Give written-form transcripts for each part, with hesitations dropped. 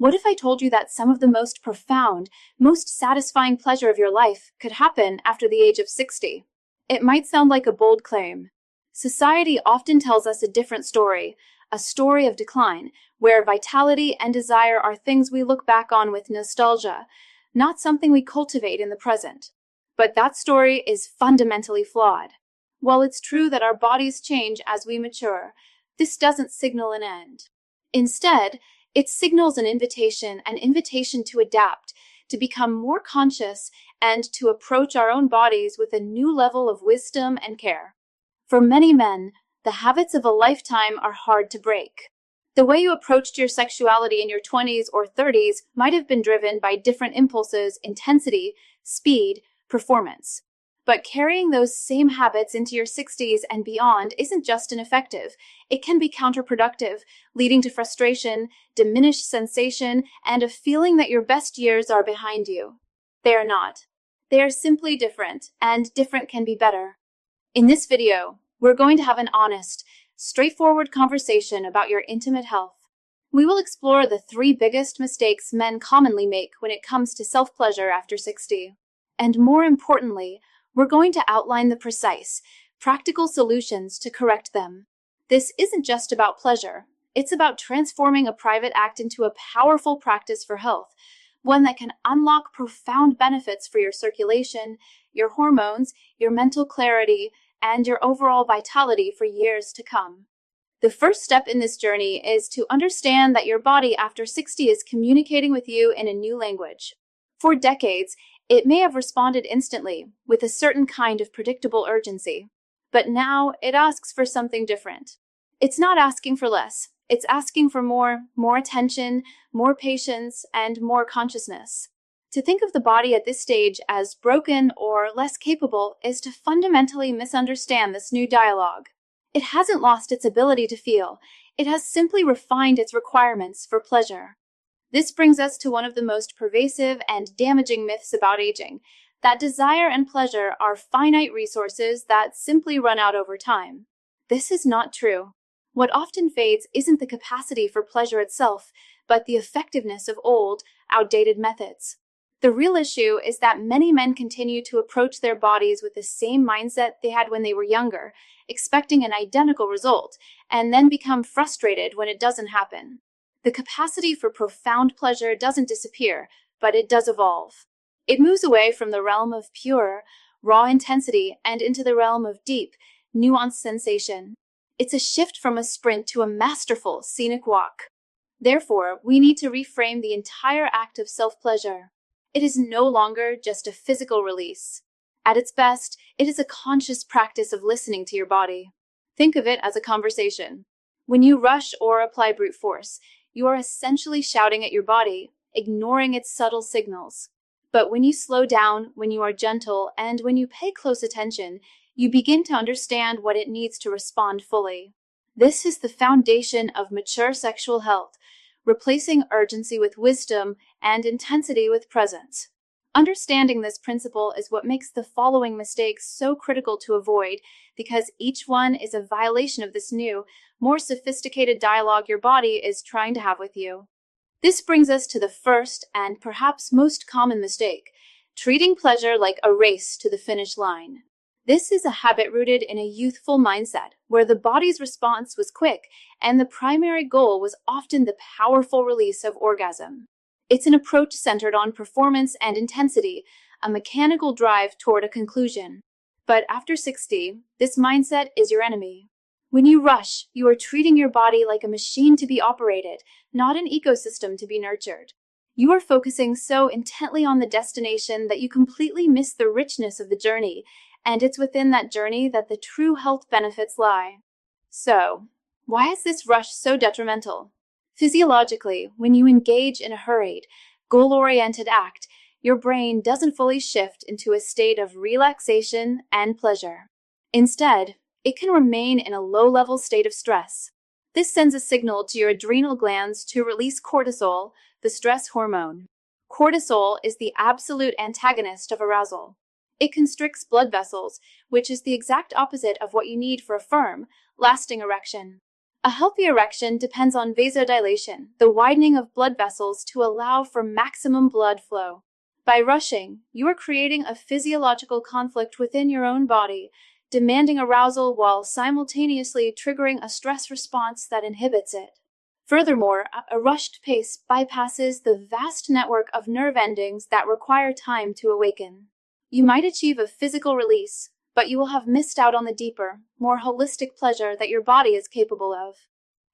What if I told you that some of the most profound, most satisfying pleasure of your life could happen after the age of 60? It might sound like a bold claim. Society often tells us a different story, a story of decline, where vitality and desire are things we look back on with nostalgia, not something we cultivate in the present. But that story is fundamentally flawed. While it's true that our bodies change as we mature, this doesn't signal an end. Instead, it signals an invitation to adapt, to become more conscious, and to approach our own bodies with a new level of wisdom and care. For many men, the habits of a lifetime are hard to break. The way you approached your sexuality in your 20s or 30s might have been driven by different impulses, intensity, speed, performance. But carrying those same habits into your 60s and beyond isn't just ineffective. It can be counterproductive, leading to frustration, diminished sensation, and a feeling that your best years are behind you. They are not. They are simply different, and different can be better. In this video, we're going to have an honest, straightforward conversation about your intimate health. We will explore the 3 biggest mistakes men commonly make when it comes to self-pleasure after 60. And more importantly, we're going to outline the precise, practical solutions to correct them. This isn't just about pleasure. It's about transforming a private act into a powerful practice for health, one that can unlock profound benefits for your circulation, your hormones, your mental clarity, and your overall vitality for years to come. The first step in this journey is to understand that your body after 60 is communicating with you in a new language. For decades, it may have responded instantly, with a certain kind of predictable urgency. But now, it asks for something different. It's not asking for less. It's asking for more attention, more patience, and more consciousness. To think of the body at this stage as broken or less capable is to fundamentally misunderstand this new dialogue. It hasn't lost its ability to feel. It has simply refined its requirements for pleasure. This brings us to one of the most pervasive and damaging myths about aging, that desire and pleasure are finite resources that simply run out over time. This is not true. What often fades isn't the capacity for pleasure itself, but the effectiveness of old, outdated methods. The real issue is that many men continue to approach their bodies with the same mindset they had when they were younger, expecting an identical result, and then become frustrated when it doesn't happen. The capacity for profound pleasure doesn't disappear, but it does evolve. It moves away from the realm of pure, raw intensity and into the realm of deep, nuanced sensation. It's a shift from a sprint to a masterful, scenic walk. Therefore, we need to reframe the entire act of self-pleasure. It is no longer just a physical release. At its best, it is a conscious practice of listening to your body. Think of it as a conversation. When you rush or apply brute force, you are essentially shouting at your body, ignoring its subtle signals. But when you slow down, when you are gentle, and when you pay close attention, you begin to understand what it needs to respond fully. This is the foundation of mature sexual health, replacing urgency with wisdom and intensity with presence. Understanding this principle is what makes the following mistakes so critical to avoid, because each one is a violation of this new, more sophisticated dialogue your body is trying to have with you. This brings us to the first and perhaps most common mistake, treating pleasure like a race to the finish line. This is a habit rooted in a youthful mindset, where the body's response was quick, and the primary goal was often the powerful release of orgasm. It's an approach centered on performance and intensity, a mechanical drive toward a conclusion. But after 60, this mindset is your enemy. When you rush, you are treating your body like a machine to be operated, not an ecosystem to be nurtured. You are focusing so intently on the destination that you completely miss the richness of the journey, and it's within that journey that the true health benefits lie. So, why is this rush so detrimental? Physiologically, when you engage in a hurried, goal-oriented act, your brain doesn't fully shift into a state of relaxation and pleasure. Instead, it can remain in a low-level state of stress. This sends a signal to your adrenal glands to release cortisol, the stress hormone. Cortisol is the absolute antagonist of arousal. It constricts blood vessels, which is the exact opposite of what you need for a firm, lasting erection. A healthy erection depends on vasodilation, the widening of blood vessels to allow for maximum blood flow. By rushing, you are creating a physiological conflict within your own body, demanding arousal while simultaneously triggering a stress response that inhibits it. Furthermore, a rushed pace bypasses the vast network of nerve endings that require time to awaken. You might achieve a physical release, but you will have missed out on the deeper, more holistic pleasure that your body is capable of.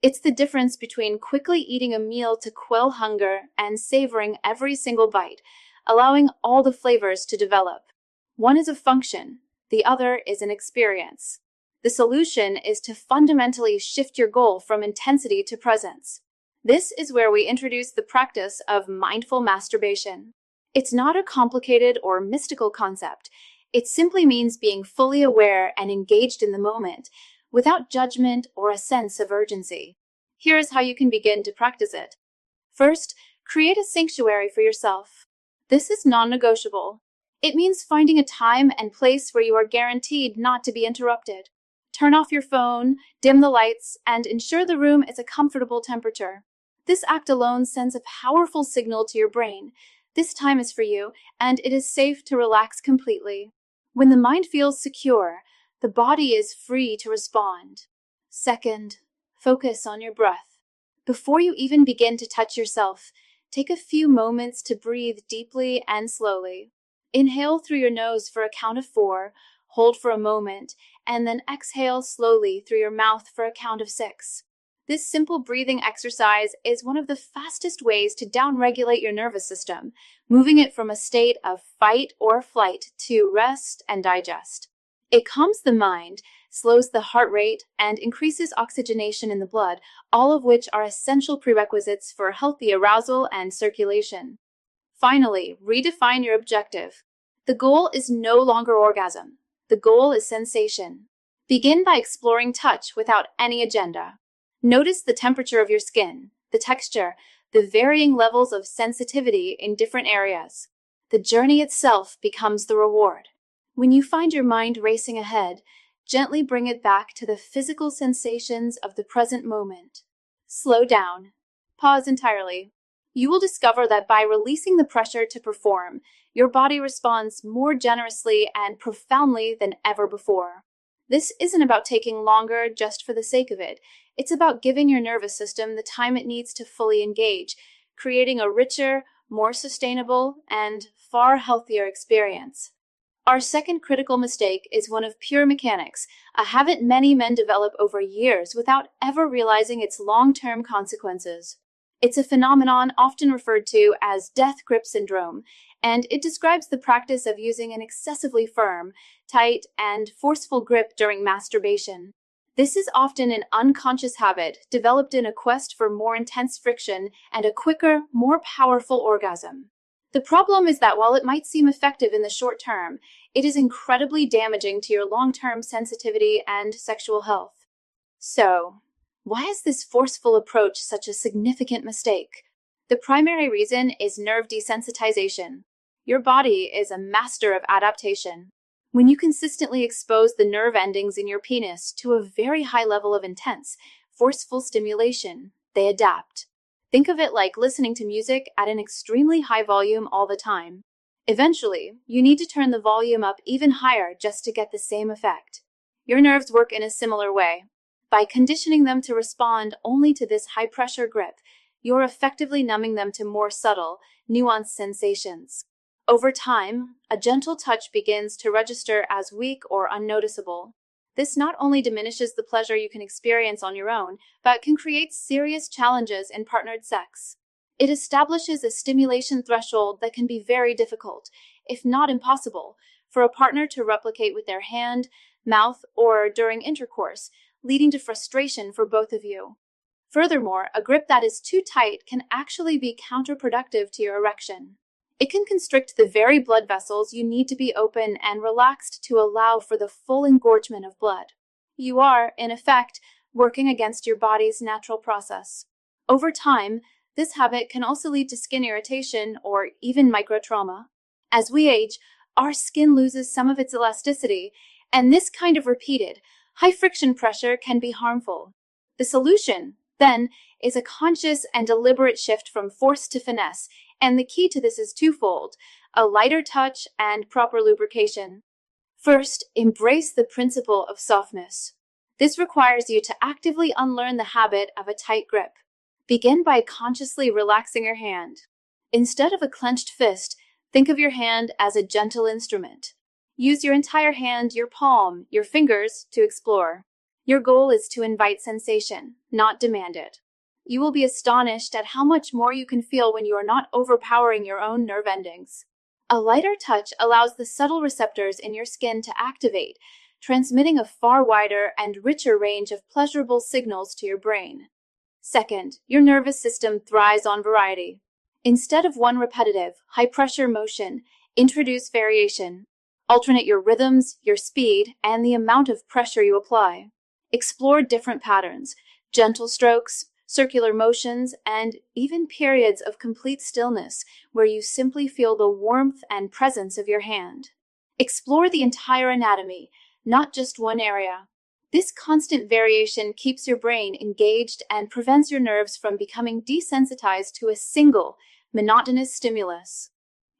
It's the difference between quickly eating a meal to quell hunger and savoring every single bite, allowing all the flavors to develop. One is a function, the other is an experience. The solution is to fundamentally shift your goal from intensity to presence. This is where we introduce the practice of mindful masturbation. It's not a complicated or mystical concept. It simply means being fully aware and engaged in the moment, without judgment or a sense of urgency. Here is how you can begin to practice it. First, create a sanctuary for yourself. This is non-negotiable. It means finding a time and place where you are guaranteed not to be interrupted. Turn off your phone, dim the lights, and ensure the room is a comfortable temperature. This act alone sends a powerful signal to your brain. This time is for you, and it is safe to relax completely. When the mind feels secure, the body is free to respond. Second, focus on your breath. Before you even begin to touch yourself, take a few moments to breathe deeply and slowly. Inhale through your nose for a count of 4, hold for a moment, and then exhale slowly through your mouth for a count of 6. This simple breathing exercise is one of the fastest ways to downregulate your nervous system, moving it from a state of fight or flight to rest and digest. It calms the mind, slows the heart rate, and increases oxygenation in the blood, all of which are essential prerequisites for healthy arousal and circulation. Finally, redefine your objective. The goal is no longer orgasm. The goal is sensation. Begin by exploring touch without any agenda. Notice the temperature of your skin, the texture, the varying levels of sensitivity in different areas. The journey itself becomes the reward. When you find your mind racing ahead, gently bring it back to the physical sensations of the present moment. Slow down. Pause entirely. You will discover that by releasing the pressure to perform, your body responds more generously and profoundly than ever before. This isn't about taking longer just for the sake of it. It's about giving your nervous system the time it needs to fully engage, creating a richer, more sustainable, and far healthier experience. Our second critical mistake is one of pure mechanics, a habit many men develop over years without ever realizing its long-term consequences. It's a phenomenon often referred to as death grip syndrome, and it describes the practice of using an excessively firm, tight, and forceful grip during masturbation. This is often an unconscious habit developed in a quest for more intense friction and a quicker, more powerful orgasm. The problem is that while it might seem effective in the short term, it is incredibly damaging to your long-term sensitivity and sexual health. So, why is this forceful approach such a significant mistake? The primary reason is nerve desensitization. Your body is a master of adaptation. When you consistently expose the nerve endings in your penis to a very high level of intense, forceful stimulation, they adapt. Think of it like listening to music at an extremely high volume all the time. Eventually, you need to turn the volume up even higher just to get the same effect. Your nerves work in a similar way. By conditioning them to respond only to this high-pressure grip, you're effectively numbing them to more subtle, nuanced sensations. Over time, a gentle touch begins to register as weak or unnoticeable. This not only diminishes the pleasure you can experience on your own, but can create serious challenges in partnered sex. It establishes a stimulation threshold that can be very difficult, if not impossible, for a partner to replicate with their hand, mouth, or during intercourse, leading to frustration for both of you. Furthermore, a grip that is too tight can actually be counterproductive to your erection. It can constrict the very blood vessels you need to be open and relaxed to allow for the full engorgement of blood. You are, in effect, working against your body's natural process. Over time, this habit can also lead to skin irritation or even microtrauma. As we age, our skin loses some of its elasticity, and this kind of repeated, high-friction pressure can be harmful. The solution, then, is a conscious and deliberate shift from force to finesse, and the key to this is twofold: a lighter touch and proper lubrication. First, embrace the principle of softness. This requires you to actively unlearn the habit of a tight grip. Begin by consciously relaxing your hand. Instead of a clenched fist, think of your hand as a gentle instrument. Use your entire hand, your palm, your fingers, to explore. Your goal is to invite sensation, not demand it. You will be astonished at how much more you can feel when you are not overpowering your own nerve endings. A lighter touch allows the subtle receptors in your skin to activate, transmitting a far wider and richer range of pleasurable signals to your brain. Second, your nervous system thrives on variety. Instead of one repetitive, high-pressure motion, introduce variation. Alternate your rhythms, your speed, and the amount of pressure you apply. Explore different patterns, gentle strokes, circular motions, and even periods of complete stillness where you simply feel the warmth and presence of your hand. Explore the entire anatomy, not just one area. This constant variation keeps your brain engaged and prevents your nerves from becoming desensitized to a single, monotonous stimulus.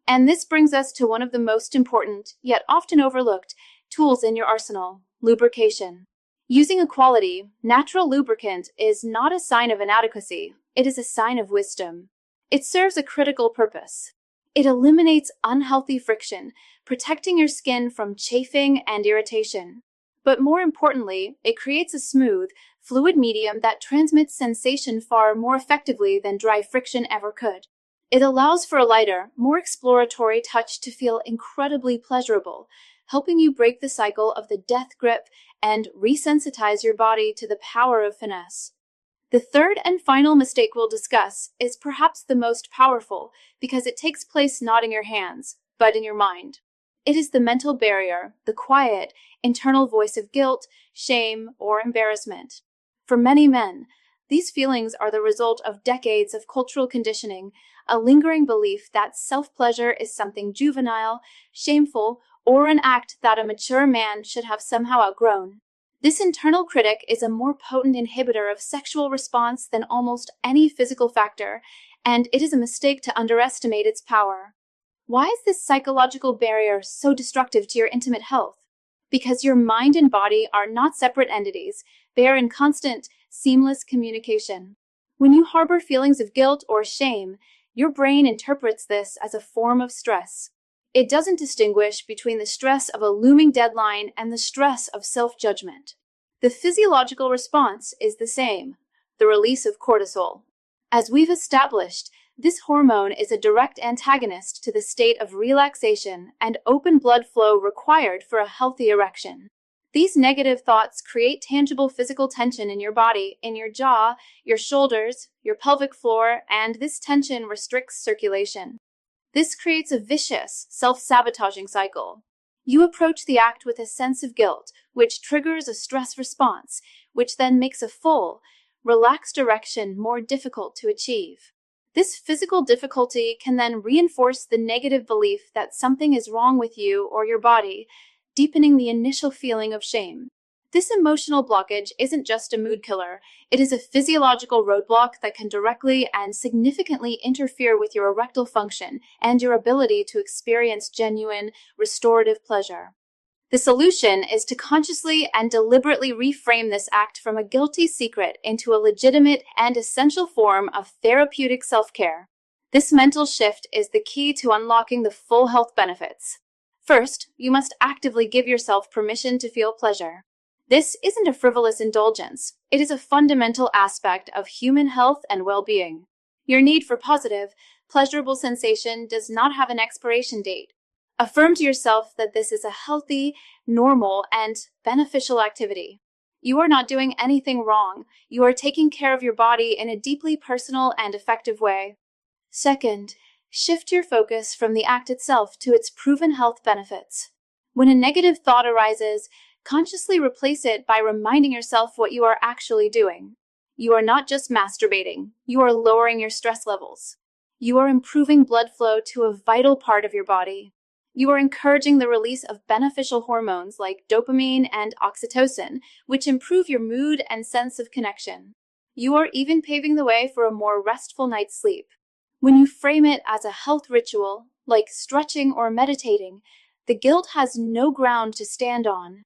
And this brings us to one of the most important, yet often overlooked, tools in your arsenal: lubrication. Using a quality, natural lubricant is not a sign of inadequacy, it is a sign of wisdom. It serves a critical purpose. It eliminates unhealthy friction, protecting your skin from chafing and irritation. But more importantly, it creates a smooth, fluid medium that transmits sensation far more effectively than dry friction ever could. It allows for a lighter, more exploratory touch to feel incredibly pleasurable, helping you break the cycle of the death grip and resensitize your body to the power of finesse. The third and final mistake we'll discuss is perhaps the most powerful because it takes place not in your hands, but in your mind. It is the mental barrier, the quiet, internal voice of guilt, shame, or embarrassment. For many men, these feelings are the result of decades of cultural conditioning, a lingering belief that self-pleasure is something juvenile, shameful, or an act that a mature man should have somehow outgrown. This internal critic is a more potent inhibitor of sexual response than almost any physical factor, and it is a mistake to underestimate its power. Why is this psychological barrier so destructive to your intimate health? Because your mind and body are not separate entities, they are in constant, seamless communication. When you harbor feelings of guilt or shame, your brain interprets this as a form of stress. It doesn't distinguish between the stress of a looming deadline and the stress of self-judgment. The physiological response is the same: the release of cortisol. As we've established, this hormone is a direct antagonist to the state of relaxation and open blood flow required for a healthy erection. These negative thoughts create tangible physical tension in your body, in your jaw, your shoulders, your pelvic floor, and this tension restricts circulation. This creates a vicious, self-sabotaging cycle. You approach the act with a sense of guilt, which triggers a stress response, which then makes a full, relaxed erection more difficult to achieve. This physical difficulty can then reinforce the negative belief that something is wrong with you or your body, deepening the initial feeling of shame. This emotional blockage isn't just a mood killer, it is a physiological roadblock that can directly and significantly interfere with your erectile function and your ability to experience genuine, restorative pleasure. The solution is to consciously and deliberately reframe this act from a guilty secret into a legitimate and essential form of therapeutic self-care. This mental shift is the key to unlocking the full health benefits. First, you must actively give yourself permission to feel pleasure. This isn't a frivolous indulgence. It is a fundamental aspect of human health and well-being. Your need for positive, pleasurable sensation does not have an expiration date. Affirm to yourself that this is a healthy, normal, and beneficial activity. You are not doing anything wrong. You are taking care of your body in a deeply personal and effective way. Second, shift your focus from the act itself to its proven health benefits. When a negative thought arises, consciously replace it by reminding yourself what you are actually doing. You are not just masturbating. You are lowering your stress levels. You are improving blood flow to a vital part of your body. You are encouraging the release of beneficial hormones like dopamine and oxytocin, which improve your mood and sense of connection. You are even paving the way for a more restful night's sleep. When you frame it as a health ritual, like stretching or meditating, the guilt has no ground to stand on.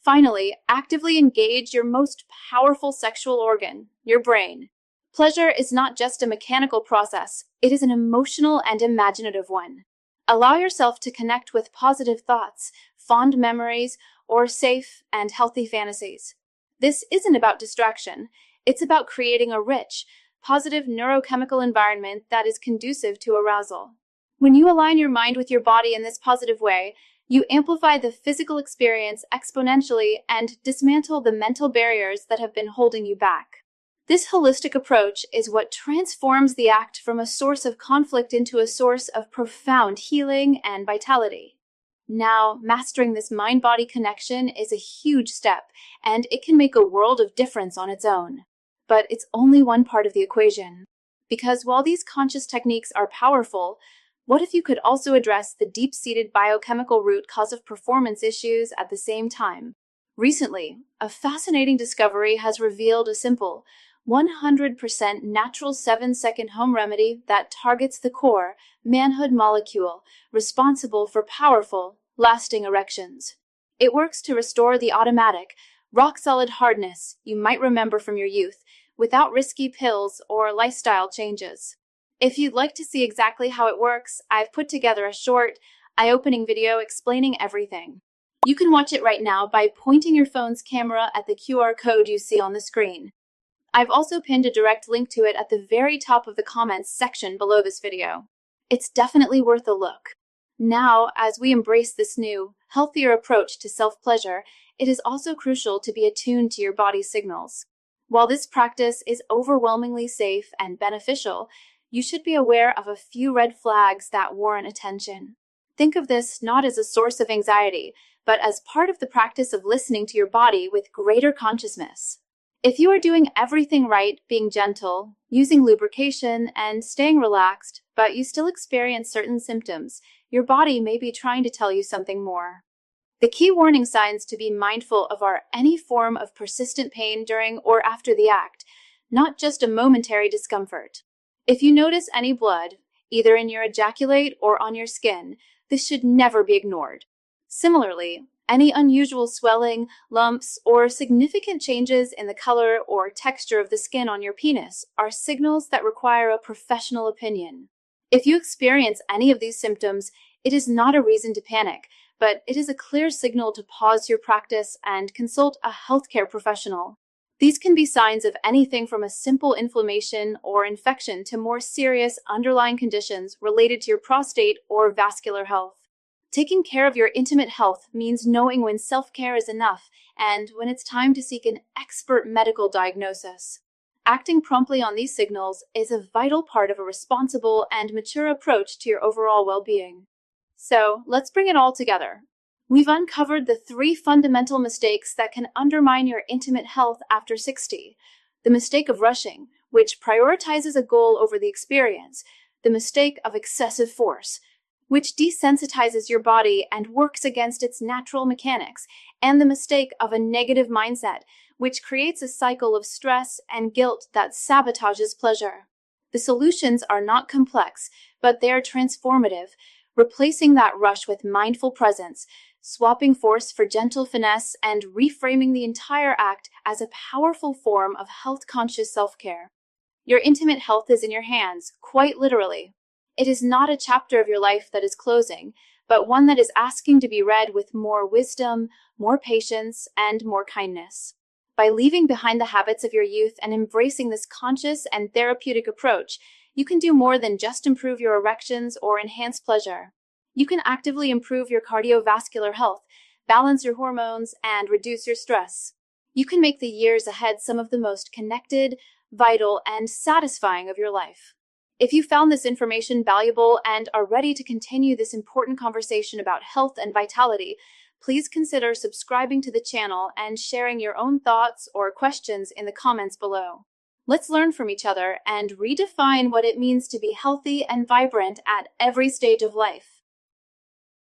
Finally, actively engage your most powerful sexual organ, your brain. Pleasure is not just a mechanical process, it is an emotional and imaginative one. Allow yourself to connect with positive thoughts, fond memories, or safe and healthy fantasies. This isn't about distraction, it's about creating a rich, positive neurochemical environment that is conducive to arousal. When you align your mind with your body in this positive way, you amplify the physical experience exponentially and dismantle the mental barriers that have been holding you back. This holistic approach is what transforms the act from a source of conflict into a source of profound healing and vitality. Now, mastering this mind-body connection is a huge step, and it can make a world of difference on its own. But it's only one part of the equation. Because while these conscious techniques are powerful, what if you could also address the deep-seated biochemical root cause of performance issues at the same time? Recently, a fascinating discovery has revealed a simple, 100% natural 7-second home remedy that targets the core, manhood molecule responsible for powerful, lasting erections. It works to restore the automatic, rock-solid hardness you might remember from your youth without risky pills or lifestyle changes. If you'd like to see exactly how it works, I've put together a short, eye-opening video explaining everything. You can watch it right now by pointing your phone's camera at the QR code you see on the screen. I've also pinned a direct link to it at the very top of the comments section below this video. It's definitely worth a look. Now, as we embrace this new, healthier approach to self-pleasure, it is also crucial to be attuned to your body's signals. While this practice is overwhelmingly safe and beneficial, you should be aware of a few red flags that warrant attention. Think of this not as a source of anxiety, but as part of the practice of listening to your body with greater consciousness. If you are doing everything right, being gentle, using lubrication, and staying relaxed, but you still experience certain symptoms, your body may be trying to tell you something more. The key warning signs to be mindful of are any form of persistent pain during or after the act, not just a momentary discomfort. If you notice any blood, either in your ejaculate or on your skin, this should never be ignored. Similarly, any unusual swelling, lumps, or significant changes in the color or texture of the skin on your penis are signals that require a professional opinion. If you experience any of these symptoms, it is not a reason to panic, but it is a clear signal to pause your practice and consult a healthcare professional. These can be signs of anything from a simple inflammation or infection to more serious underlying conditions related to your prostate or vascular health. Taking care of your intimate health means knowing when self-care is enough and when it's time to seek an expert medical diagnosis. Acting promptly on these signals is a vital part of a responsible and mature approach to your overall well-being. So, let's bring it all together. We've uncovered the 3 fundamental mistakes that can undermine your intimate health after 60. The mistake of rushing, which prioritizes a goal over the experience. The mistake of excessive force, which desensitizes your body and works against its natural mechanics, and the mistake of a negative mindset, which creates a cycle of stress and guilt that sabotages pleasure. The solutions are not complex, but they are transformative, replacing that rush with mindful presence, swapping force for gentle finesse, and reframing the entire act as a powerful form of health-conscious self-care. Your intimate health is in your hands, quite literally. It is not a chapter of your life that is closing, but one that is asking to be read with more wisdom, more patience, and more kindness. By leaving behind the habits of your youth and embracing this conscious and therapeutic approach, you can do more than just improve your erections or enhance pleasure. You can actively improve your cardiovascular health, balance your hormones, and reduce your stress. You can make the years ahead some of the most connected, vital, and satisfying of your life. If you found this information valuable and are ready to continue this important conversation about health and vitality, please consider subscribing to the channel and sharing your own thoughts or questions in the comments below. Let's learn from each other and redefine what it means to be healthy and vibrant at every stage of life.